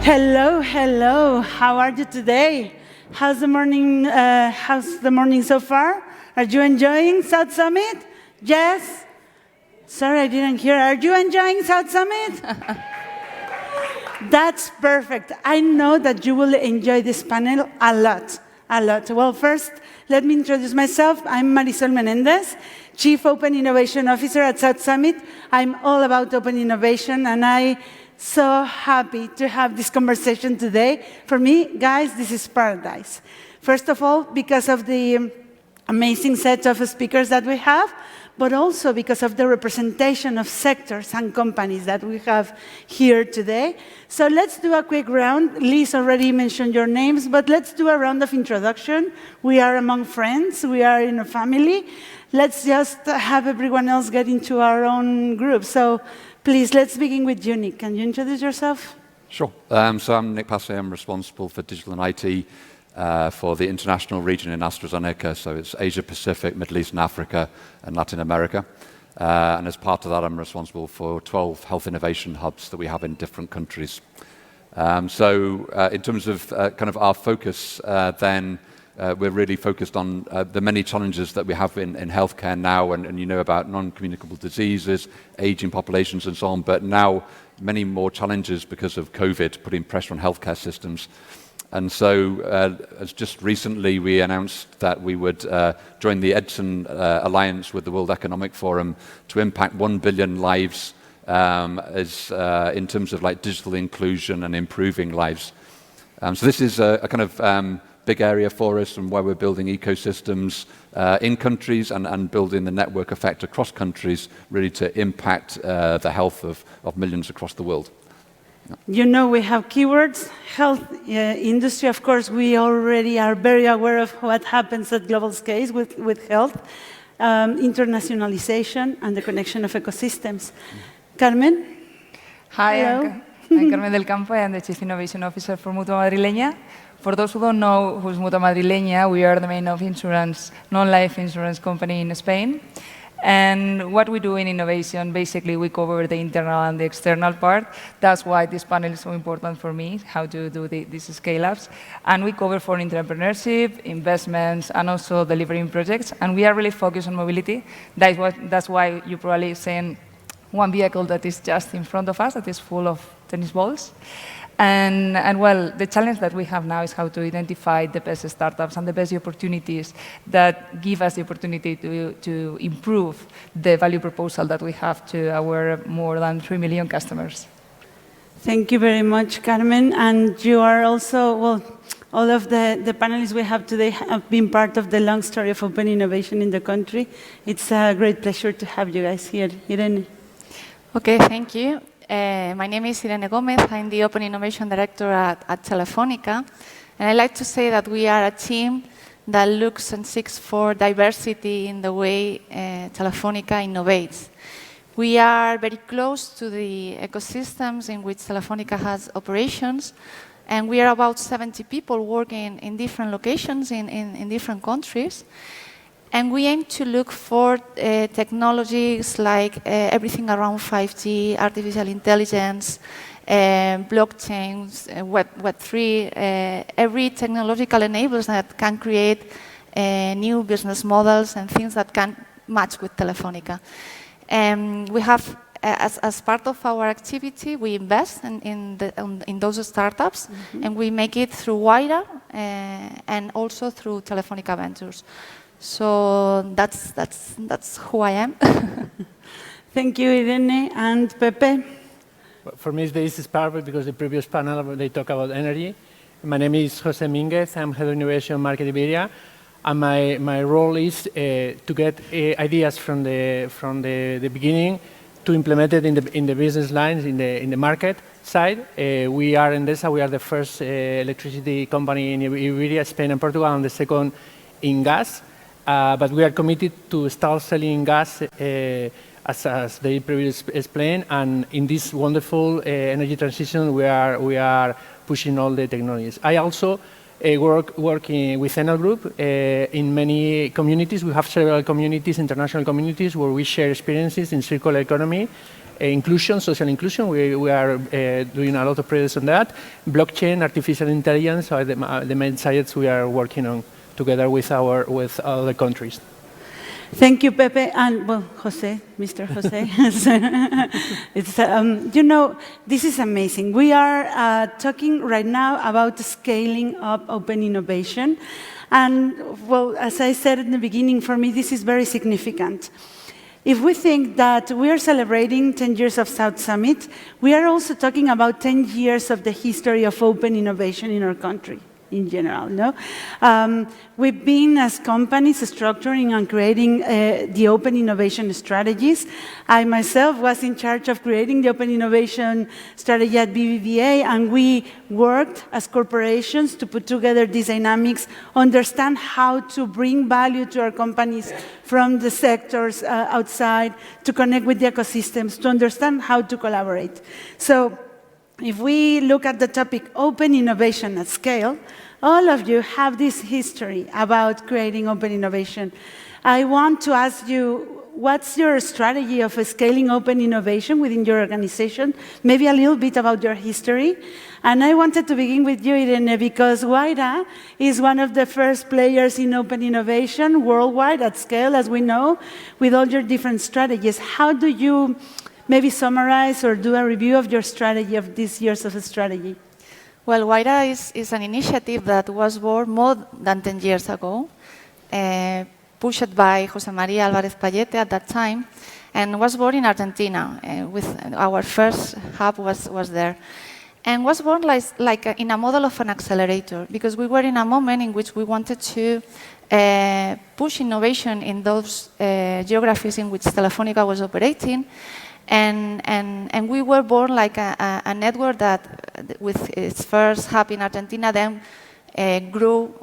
Hello, hello. How are you today? How's the morning so far? Are you enjoying South Summit? Yes? Sorry, I didn't hear. Are you enjoying South Summit? That's perfect. I know that you will enjoy this panel a lot, a lot. Well, first, let me introduce myself. I'm Marisol Menendez, Chief Open Innovation Officer at South Summit. I'm all about open innovation, and I'm so happy to have this conversation today. For me, guys, this is paradise. First of all, because of the amazing set of speakers that we have, but also because of the representation of sectors and companies that we have here today. So let's do a quick round. Liz already mentioned your names, but let's do a round of introduction. We are among friends. We are in a family. Let's just have everyone else get into our own group. So please, let's begin with you, Nick. Can you introduce yourself? Sure. So I'm Nick Passey. I'm responsible for digital and IT for the international region in AstraZeneca. So it's Asia Pacific, Middle East and Africa, and Latin America. And as part of that, I'm responsible for 12 health innovation hubs that we have in different countries. So in terms of kind of our focus, then we're really focused on the many challenges that we have in healthcare now, and you know about non-communicable diseases, aging populations and so on, but now many more challenges because of COVID putting pressure on healthcare systems. And so as just recently we announced that we would join the EDSON Alliance with the World Economic Forum to impact 1 billion lives in terms of like digital inclusion and improving lives. So this is a kind of big area for us and where we're building ecosystems in countries and building the network effect across countries really to impact the health of millions across the world. You know, we have keywords, health industry. Of course, we already are very aware of what happens at global scale with health, internationalization, and the connection of ecosystems. Carmen? Hi, Hello. I'm Carmen del Campo. I am the Chief Innovation Officer for Mutua Madrileña. For those who don't know who's Mutua Madrileña, we are the main non-life insurance company in Spain. And what we do in innovation, basically we cover the internal and the external part. That's why this panel is so important for me, how to do these scale-ups. And we cover for entrepreneurship, investments, and also delivering projects. And we are really focused on mobility. That's why you're probably seeing one vehicle that is just in front of us, that is full of tennis balls. And well, the challenge that we have now is how to identify the best startups and the best opportunities that give us the opportunity to improve the value proposal that we have to our more than 3 million customers. Thank you very much, Carmen. And you are also, well, all of the panelists we have today have been part of the long story of open innovation in the country. It's a great pleasure to have you guys here. Irene. Okay, thank you. My name is Helena Gomez. I'm the Open Innovation Director at Telefónica. And I like to say that we are a team that looks and seeks for diversity in the way Telefónica innovates. We are very close to the ecosystems in which Telefónica has operations. And we are about 70 people working in different locations in different countries. And we aim to look for technologies like everything around 5G, artificial intelligence, blockchains, Web3, every technological enablers that can create new business models and things that can match with Telefónica. We have, as part of our activity, we invest in those startups, and we make it through Wayra and also through Telefónica Ventures. So that's who I am. Thank you, Irene. And Pepe? For me, this is perfect because the previous panel, they talk about energy. My name is Jose Mínguez. I'm Head of Innovation Market Iberia. And my role is to get ideas from the beginning to implement it in the business lines, in the market side. We are Endesa. We are the first electricity company in Iberia, Spain and Portugal, and the second in gas. But we are committed to start selling gas as they previously explained, and in this wonderful energy transition, we are pushing all the technologies. I also working with Enel Group in many communities. We have several communities, international communities, where we share experiences in circular economy, inclusion, social inclusion. We are doing a lot of projects on that. Blockchain, artificial intelligence are the main sites we are working on together with other countries. Thank you, Pepe, and well, Jose, Mr. Jose. You know, this is amazing. We are talking right now about scaling up open innovation, and well, as I said in the beginning, for me this is very significant. If we think that we are celebrating 10 years of South Summit, we are also talking about 10 years of the history of open innovation in our country in general. No? We've been, as companies, structuring and creating the open innovation strategies. I myself was in charge of creating the open innovation strategy at BBVA, and we worked as corporations to put together these dynamics, understand how to bring value to our companies from the sectors outside, to connect with the ecosystems, to understand how to collaborate. So if we look at the topic open innovation at scale, all of you have this history about creating open innovation. I want to ask you, what's your strategy of scaling open innovation within your organization? Maybe a little bit about your history. And I wanted to begin with you, Irene, because Guaira is one of the first players in open innovation worldwide at scale, as we know, with all your different strategies. How do you maybe summarize or do a review of your strategy, of these years of strategy? Well, Guaira is an initiative that was born more than 10 years ago, pushed by José María Álvarez Payete at that time, and was born in Argentina. With our first hub was there. And was born like in a model of an accelerator, because we were in a moment in which we wanted to push innovation in those geographies in which Telefónica was operating. And we were born like a network that, with its first hub in Argentina, then grew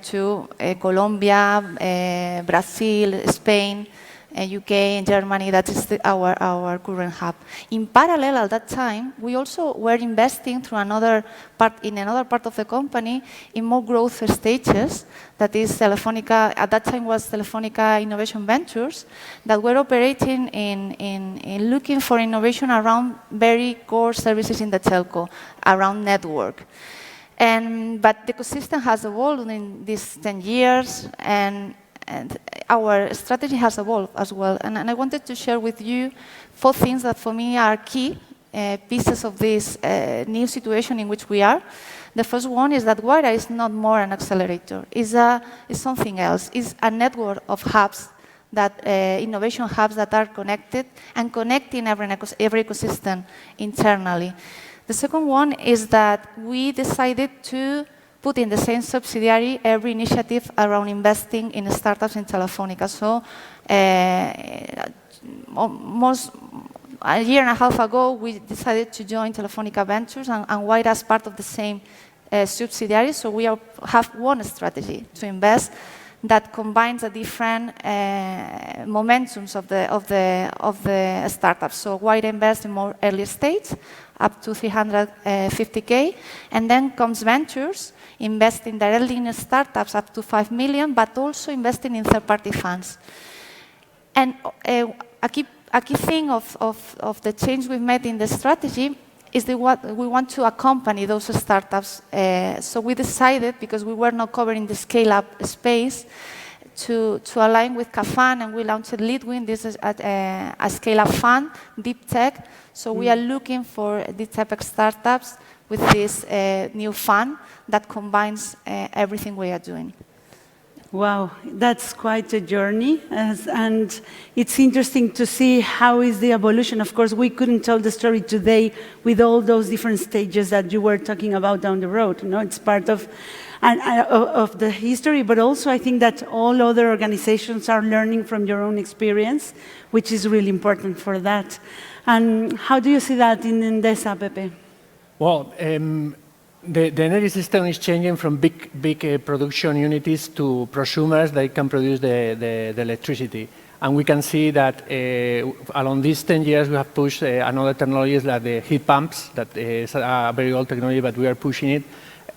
to Colombia, Brazil, Spain, UK, and Germany. That is our current hub. In parallel, at that time, we also were investing through another part of the company in more growth stages. That is Telefónica. At that time was Telefónica Innovation Ventures, that were operating in looking for innovation around very core services in the telco, around network. But the ecosystem has evolved in these 10 years, and our strategy has evolved as well. And I wanted to share with you 4 things that for me are key pieces of this new situation in which we are. The first one is that Guaira is not more an accelerator. It's something else. It's a network of hubs, innovation hubs that are connected and connecting every ecosystem internally. The second one is that we decided to put in the same subsidiary every initiative around investing in startups in Telefónica. So almost a year and a half ago, we decided to join Telefónica Ventures, and Guaira as part of the same subsidiary. So we have one strategy to invest that combines the different momentums of the startups. So Guaira invests in more early stage, up to 350K, and then comes Ventures, investing directly in startups up to 5 million, but also investing in third-party funds. And a key thing of the change we've made in the strategy is what we want to accompany those startups. So we decided, because we were not covering the scale-up space, to align with CAFAN, and we launched Leadwin. This is a scale-up fund, deep tech. So we are looking for deep tech startups with this new fund that combines everything we are doing. Wow, that's quite a journey, and it's interesting to see how is the evolution. Of course, we couldn't tell the story today with all those different stages that you were talking about down the road. You know, it's part of the history, but also I think that all other organizations are learning from your own experience, which is really important for that. And how do you see that in Endesa, Pepe? Well, the energy system is changing from big production units to prosumers that can produce the electricity. And we can see that along these 10 years, we have pushed another technologies like the heat pumps, that is a very old technology, but we are pushing it.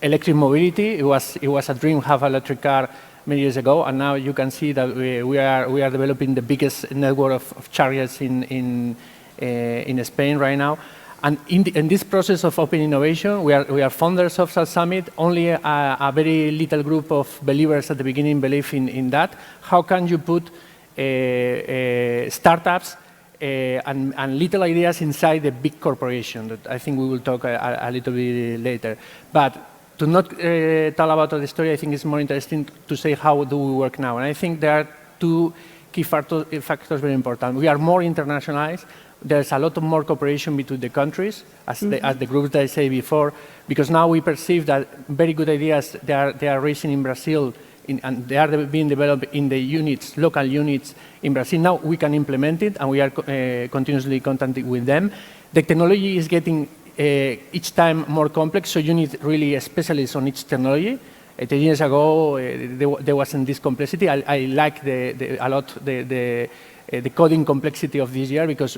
electric mobility. It was a dream to have an electric car many years ago, and now you can see that we are developing the biggest network of chargers in Spain right now. And in this process of open innovation, we are founders of South Summit. Only a very little group of believers at the beginning believe in that. How can you put startups and little ideas inside the big corporation? That I think we will talk a little bit later. But to not tell about the story, I think it's more interesting to say how do we work now. And I think there are two key factors very important. We are more internationalized. There's a lot more cooperation between the countries, as the groups that I said before, because now we perceive that very good ideas, they are raising in Brazil, and they are being developed in the units, local units in Brazil. Now we can implement it, and we are continuously contacting with them. The technology is getting each time more complex, so you need really a specialist on each technology. 10 years ago, there wasn't this complexity. I like a lot the coding complexity of this year, because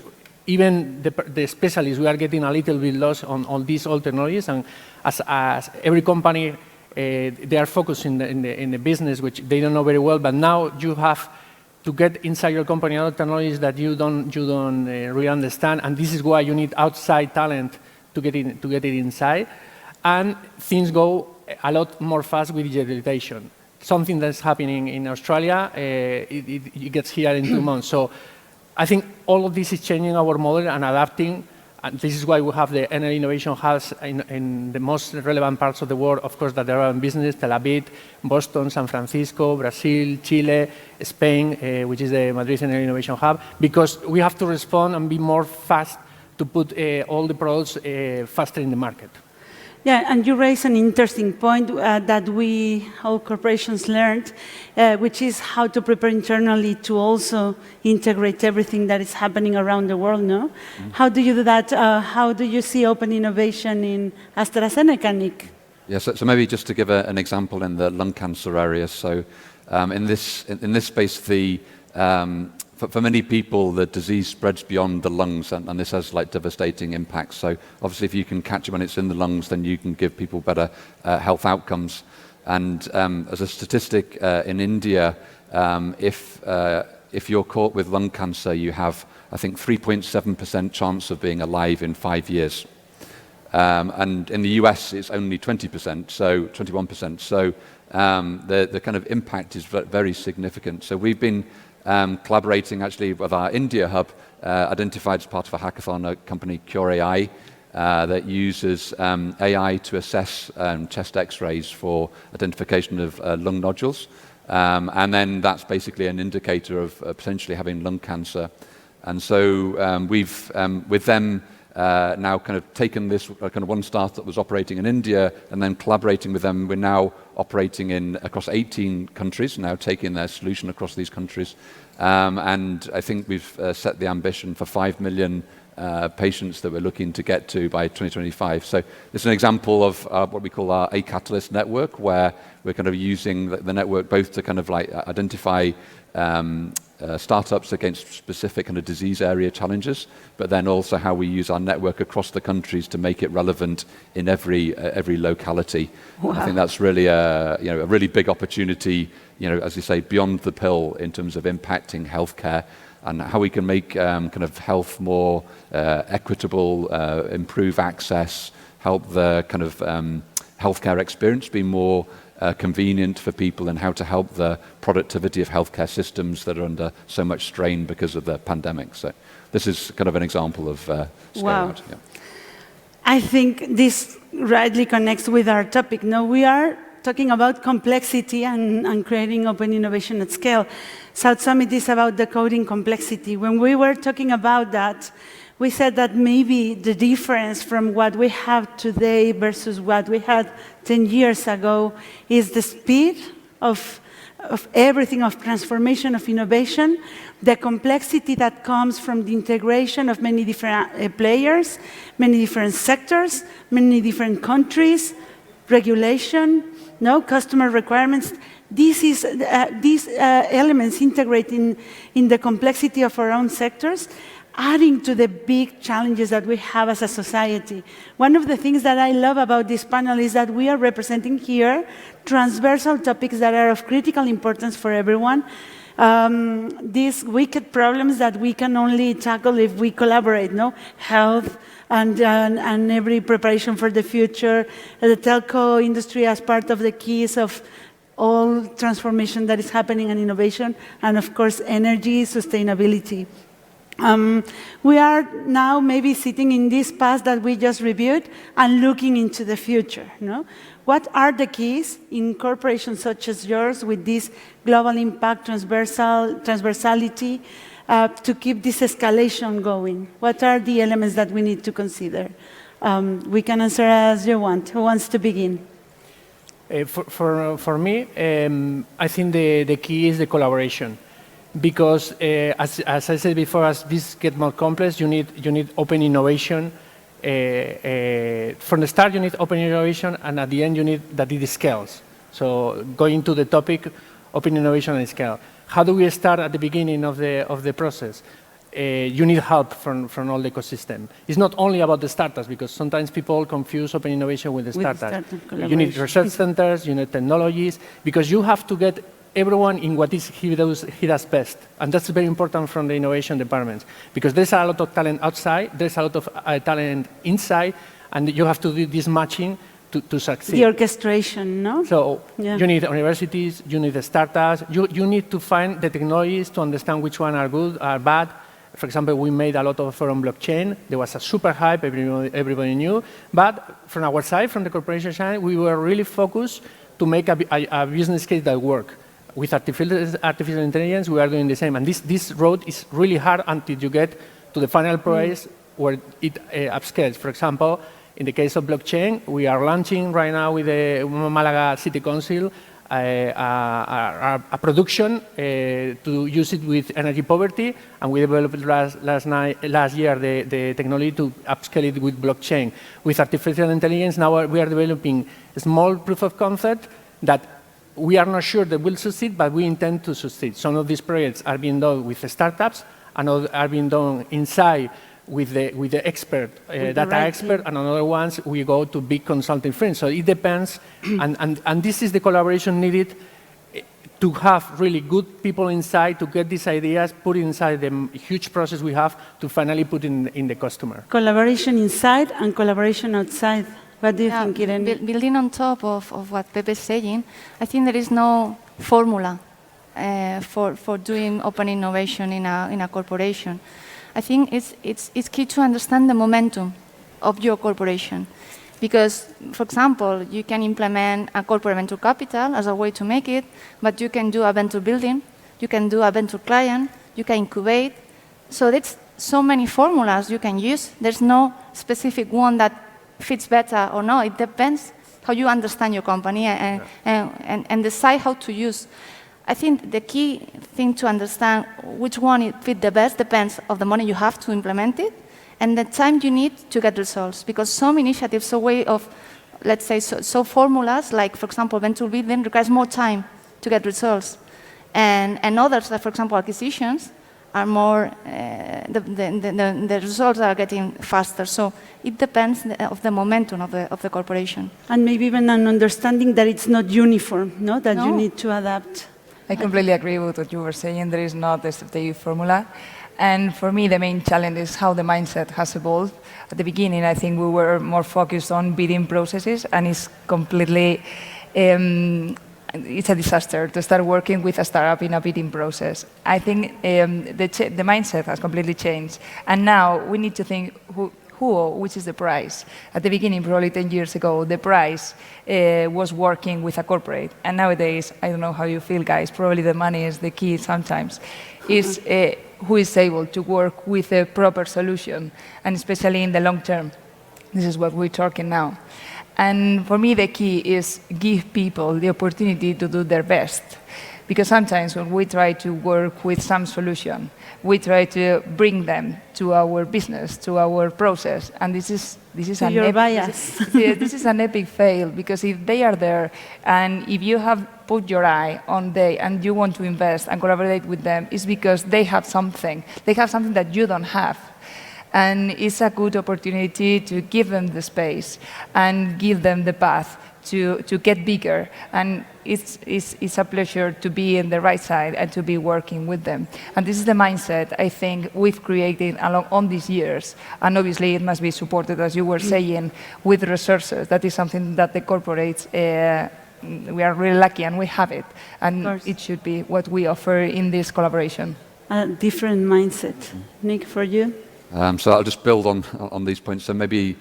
even the specialists, we are getting a little bit lost on these old technologies, and as every company, they are focused in the business, which they don't know very well, but now you have to get inside your company other technologies that you don't really understand, and this is why you need outside talent to get it inside. And things go a lot more fast with digitalization. Something that's happening in Australia, it gets here in 2 months. So I think all of this is changing our model and adapting, and this is why we have the Energy Innovation Hubs in the most relevant parts of the world, of course, that there are in business: Tel Aviv, Boston, San Francisco, Brazil, Chile, Spain, which is the Madrid Energy Innovation Hub, because we have to respond and be more fast to put all the products faster in the market. Yeah, and you raise an interesting point that we, all corporations, learned, which is how to prepare internally to also integrate everything that is happening around the world, no? How do you do that? How do you see open innovation in AstraZeneca, Nick? Yeah, so maybe just to give an example in the lung cancer area. So in this space, for many people, the disease spreads beyond the lungs, and this has like devastating impacts. So obviously, if you can catch it when it's in the lungs, then you can give people better health outcomes. And as a statistic, in India, if you're caught with lung cancer, you have, I think, 3.7% chance of being alive in 5 years. And in the US, it's only 20%, so 21%. So the kind of impact is very significant. So we've been collaborating actually with our India hub, identified as part of a hackathon, a company, Cure AI, that uses AI to assess chest x-rays for identification of lung nodules. And then that's basically an indicator of potentially having lung cancer. And so we've, with them, now kind of taken this kind of one startup that was operating in India, and then collaborating with them, we're now operating across 18 countries, now taking their solution across these countries. And I think we've set the ambition for 5 million patients that we're looking to get to by 2025. So this is an example of what we call our A-Catalyst network, where we're kind of using the network both to kind of like identify startups against specific kind of disease area challenges, but then also how we use our network across the countries to make it relevant in every locality. Wow. I think that's really a really big opportunity, as you say, beyond the pill in terms of impacting healthcare and how we can make kind of health more equitable, improve access, help the kind of healthcare experience be more convenient for people, and how to help the productivity of healthcare systems that are under so much strain because of the pandemic. So this is kind of an example of scale out. Yeah. I think this rightly connects with our topic. Now we are talking about complexity and creating open innovation at scale. South Summit is about decoding complexity. When we were talking about that, we said that maybe the difference from what we have today versus what we had 10 years ago is the speed of everything, of transformation, of innovation, the complexity that comes from the integration of many different players, many different sectors, many different countries, regulation, customer requirements. These elements integrate in the complexity of our own sectors. adding to the big challenges that we have as a society. One of the things that I love about this panel is that we are representing here transversal topics that are of critical importance for everyone. These wicked problems that we can only tackle if we collaborate, no? Health and every preparation for the future, the telco industry as part of the keys of all transformation that is happening and innovation, and of course, energy, sustainability. We are now maybe sitting in this past that we just reviewed and looking into the future. No? What are the keys in corporations such as yours with this global impact, transversality, to keep this escalation going? What are the elements that we need to consider? We can answer as you want. Who wants to begin? For me, I think the key is the collaboration. Because, as I said before, as this gets more complex, you need open innovation. From the start, you need open innovation, and at the end, you need that it scales. So, going to the topic, open innovation and scale. How do we start at the beginning of the process? You need help from all the ecosystem. It's not only about the startups, because sometimes people confuse open innovation with the startups. You need research centers, you need technologies, because you have to get everyone in what he does best. And that's very important from the innovation departments, because there's a lot of talent outside, there's a lot of talent inside, and you have to do this matching to succeed. The orchestration, no? So you need universities, you need the startups, you need to find the technologies to understand which one are good, are bad. For example, we made a lot of forum blockchain. There was a super hype, everybody knew. But from our side, from the corporation side, we were really focused to make a business case that worked. With artificial intelligence, we are doing the same. And this road is really hard until you get to the final price where it upscales. For example, in the case of blockchain, we are launching right now with the Malaga City Council a production to use it with energy poverty, and we developed last year the technology to upscale it with blockchain. With artificial intelligence, now we are developing a small proof of concept that we are not sure that will succeed, but we intend to succeed. Some of these projects are being done with the startups, and others are being done inside with the expert, data expert, and on other ones we go to big consulting firms. So it depends, and this is the collaboration needed to have really good people inside to get these ideas, put inside the huge process we have to finally put in the customer. Collaboration inside and collaboration outside. What do you think, Irene? Building on top of what Pepe is saying, I think there is no formula for doing open innovation in a corporation. I think it's key to understand the momentum of your corporation. Because, for example, you can implement a corporate venture capital as a way to make it, but you can do a venture building, you can do a venture client, you can incubate. So there's so many formulas you can use. There's no specific one that fits better or no. It depends how you understand your company and decide how to use. I think the key thing to understand which one it fits the best depends on the money you have to implement it and the time you need to get results. Because some initiatives, a way of, let's say, so formulas, like, for example, venture building, requires more time to get results. And others, like, for example, acquisitions, are more, the results are getting faster. So it depends of the momentum of the corporation. And maybe even an understanding that it's not uniform, no? That you need to adapt. I completely agree with what you were saying. There is not a strategic formula. And for me, the main challenge is how the mindset has evolved. At the beginning, I think we were more focused on bidding processes, and it's completely, it's a disaster to start working with a startup in a bidding process. I think the mindset has completely changed. And now we need to think which is the price. At the beginning, probably 10 years ago, the price was working with a corporate. And nowadays, I don't know how you feel, guys, probably the money is the key sometimes, is who is able to work with a proper solution, and especially in the long term. This is what we're talking now. And for me, the key is give people the opportunity to do their best. Because sometimes when we try to work with some solution, we try to bring them to our business, to our process, and this is To your bias. this is an epic fail, because if they are there and if you have put your eye on them and you want to invest and collaborate with them, it's because they have something that you don't have. And it's a good opportunity to give them the space and give them the path to get bigger. And it's a pleasure to be in the right side and to be working with them. And this is the mindset I think we've created along on these years. And obviously it must be supported, as you were saying, with resources. That is something that the corporates, we are really lucky and we have it. And it should be what we offer in this collaboration. A different mindset. Nick, for you? So I'll just build on these points. So maybe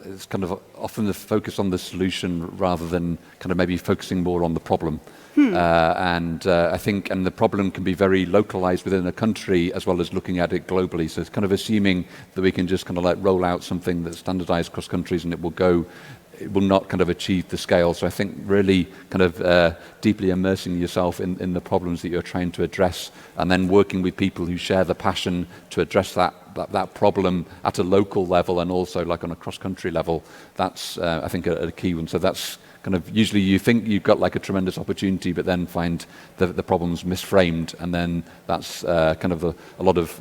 it's kind of often the focus on the solution rather than kind of maybe focusing more on the problem. I think the problem can be very localized within a country as well as looking at it globally. So it's kind of assuming that we can just kind of like roll out something that's standardized across countries and it will not kind of achieve the scale. So I think really kind of deeply immersing yourself in the problems that you're trying to address, and then working with people who share the passion to address that problem at a local level and also like on a cross-country level. That's I think a key one. So that's kind of usually you think you've got like a tremendous opportunity, but then find the problems misframed, and then that's kind of a lot of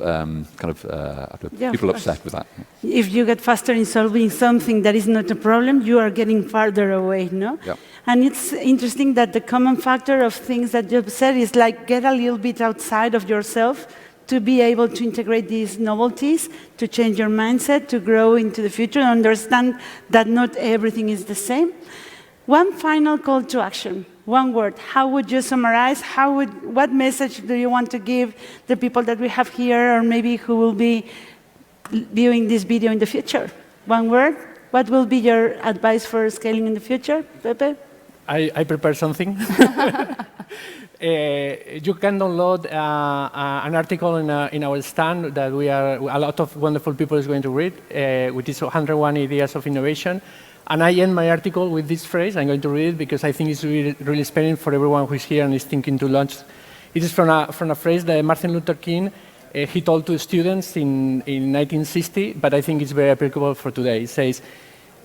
people upset with that. If you get faster in solving something that is not a problem, you are getting farther away, no? Yeah. And it's interesting that the common factor of things that you've said is like get a little bit outside of yourself to be able to integrate these novelties, to change your mindset, to grow into the future, understand that not everything is the same. One final call to action, one word. How would you summarize? What message do you want to give the people that we have here, or maybe who will be viewing this video in the future? One word. What will be your advice for scaling in the future, Pepe? I prepared something. You can download an article in our stand that a lot of wonderful people is going to read, which is 101 Ideas of Innovation. And I end my article with this phrase. I'm going to read it because I think it's really, really inspiring for everyone who is here and is thinking to launch. It is from a phrase that Martin Luther King he told to students in 1960, but I think it's very applicable for today. It says,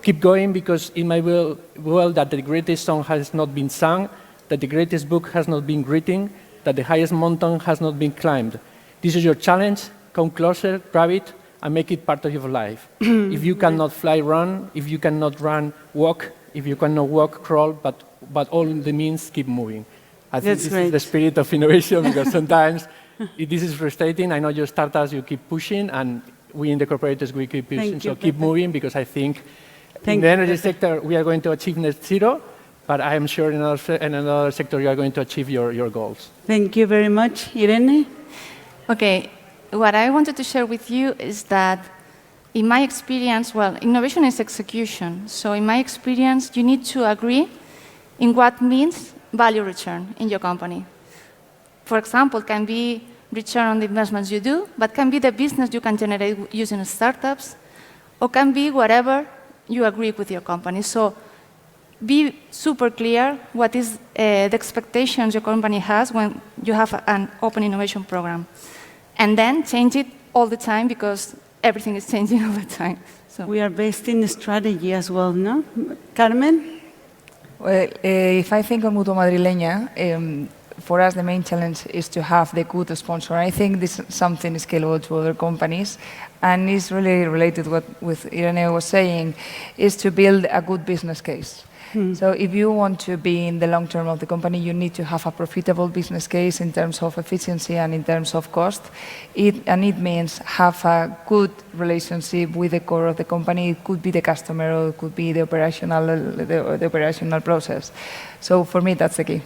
"Keep going, because it might well that the greatest song has not been sung, that the greatest book has not been written, that the highest mountain has not been climbed. This is your challenge. Come closer, grab it, and make it part of your life. If you cannot fly, run. If you cannot run, walk. If you cannot walk, crawl. But all the means, keep moving." I think this is the spirit of innovation, because sometimes this is frustrating. I know your startups, you keep pushing, and we in the corporates, we keep pushing. So keep moving, because I think in the energy sector, we are going to achieve net zero, but I am sure in another sector, you are going to achieve your goals. Thank you very much. Irene? Okay. What I wanted to share with you is that, in my experience, well, innovation is execution. So in my experience, you need to agree in what means value return in your company. For example, it can be return on the investments you do, but can be the business you can generate using startups, or can be whatever you agree with your company. So be super clear what is the expectations your company has when you have an open innovation program. And then change it all the time, because everything is changing all the time. So we are based in strategy as well, no? Carmen? Well, if I think on Mutua Madrileña, for us the main challenge is to have the good sponsor. I think this is something scalable to other companies, and it's really related to what Irene was saying, is to build a good business case. So if you want to be in the long term of the company, you need to have a profitable business case in terms of efficiency and in terms of cost. It means have a good relationship with the core of the company. It could be the customer, or it could be the operational process. So for me, that's the key.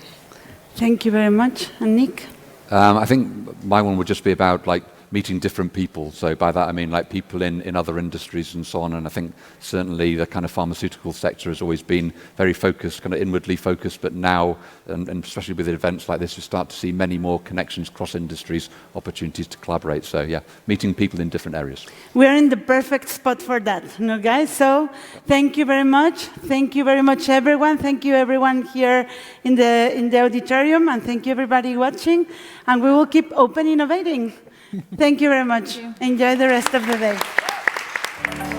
Thank you very much. And Nick? I think my one would just be about like meeting different people. So by that I mean like people in other industries and so on. And I think certainly the kind of pharmaceutical sector has always been very focused, kind of inwardly focused, but now, and especially with events like this, you start to see many more connections cross industries, opportunities to collaborate. So yeah, meeting people in different areas. We're in the perfect spot for that, no, guys? So thank you very much. Thank you very much, everyone. Thank you, everyone here in the auditorium, and thank you, everybody watching. And we will keep open innovating. Thank you very much. Enjoy the rest of the day.